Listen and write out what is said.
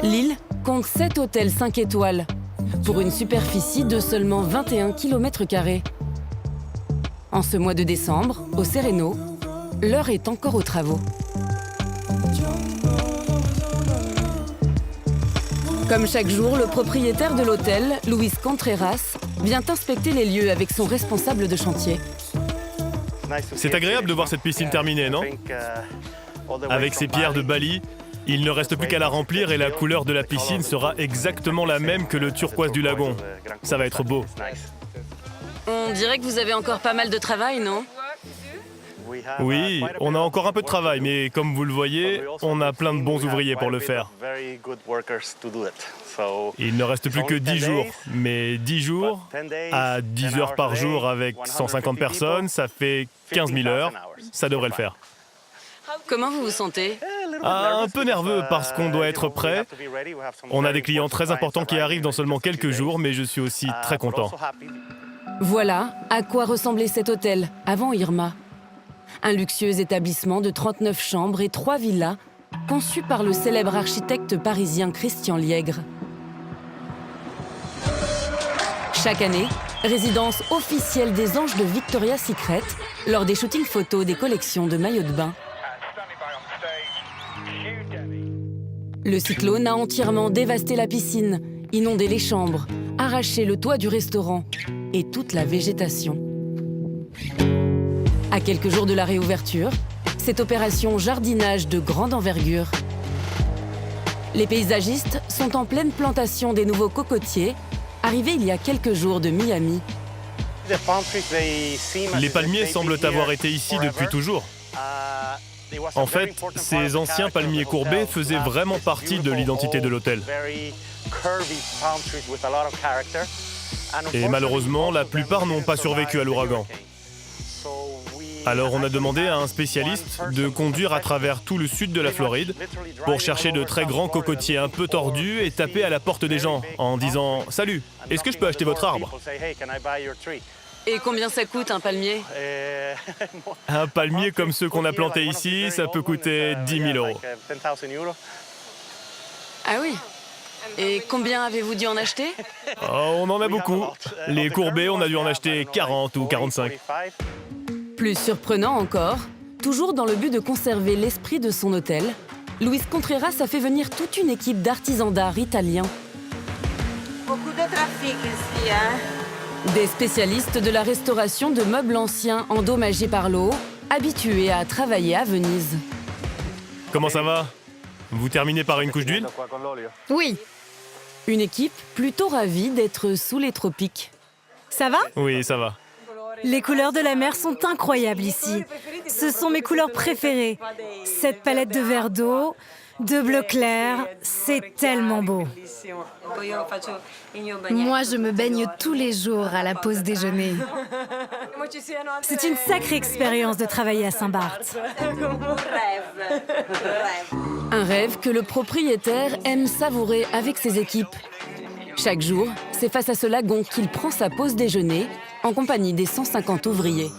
L'île compte 7 hôtels 5 étoiles, pour une superficie de seulement 21 km². En ce mois de décembre, au Sereno, l'heure est encore aux travaux. Comme chaque jour, le propriétaire de l'hôtel, Luis Contreras, vient inspecter les lieux avec son responsable de chantier. C'est agréable de voir cette piscine terminée, non? Avec ces pierres de Bali, il ne reste plus qu'à la remplir et la couleur de la piscine sera exactement la même que le turquoise du lagon. Ça va être beau. On dirait que vous avez encore pas mal de travail, non? Oui, on a encore un peu de travail, mais comme vous le voyez, on a plein de bons ouvriers pour le faire. Il ne reste plus que 10 jours, mais 10 jours à 10 heures par jour avec 150 personnes, ça fait 15 000 heures. Ça devrait le faire. Comment vous vous sentez? Un peu nerveux parce qu'on doit être prêt. On a des clients très importants qui arrivent dans seulement quelques jours, mais je suis aussi très content. Voilà à quoi ressemblait cet hôtel avant Irma. Un luxueux établissement de 39 chambres et 3 villas, conçu par le célèbre architecte parisien Christian Liègre. Chaque année, résidence officielle des anges de Victoria's Secret lors des shootings photos des collections de maillots de bain. Le cyclone a entièrement dévasté la piscine, inondé les chambres, arraché le toit du restaurant et toute la végétation. À quelques jours de la réouverture, cette opération jardinage de grande envergure. Les paysagistes sont en pleine plantation des nouveaux cocotiers, arrivés il y a quelques jours de Miami. Les palmiers semblent avoir été ici depuis toujours. En fait, ces anciens palmiers courbés faisaient vraiment partie de l'identité de l'hôtel. Et malheureusement, la plupart n'ont pas survécu à l'ouragan. Alors on a demandé à un spécialiste de conduire à travers tout le sud de la Floride pour chercher de très grands cocotiers un peu tordus et taper à la porte des gens en disant « Salut, est-ce que je peux acheter votre arbre ?» Et combien ça coûte un palmier? Un palmier comme ceux qu'on a plantés ici, ça peut coûter 10 000 euros. Ah oui? Et combien avez-vous dû en acheter? Oh, on en a beaucoup. Les courbés, on a dû en acheter 40 ou 45. Plus surprenant encore, toujours dans le but de conserver l'esprit de son hôtel, Luis Contreras a fait venir toute une équipe d'artisans d'art italiens. Beaucoup de trafic ici, hein? Des spécialistes de la restauration de meubles anciens endommagés par l'eau, habitués à travailler à Venise. Comment ça va? Vous terminez par une couche d'huile? Oui, Une équipe plutôt ravie d'être sous les tropiques. ça va? Oui, ça va. Les couleurs de la mer sont incroyables ici. Ce sont mes couleurs préférées. Cette palette de vert d'eau, de bleu clair, c'est tellement beau. Moi, je me baigne tous les jours à la pause déjeuner. C'est une sacrée expérience de travailler à Saint-Barth. Un rêve que le propriétaire aime savourer avec ses équipes. Chaque jour, c'est face à ce lagon qu'il prend sa pause déjeuner en compagnie des 150 ouvriers.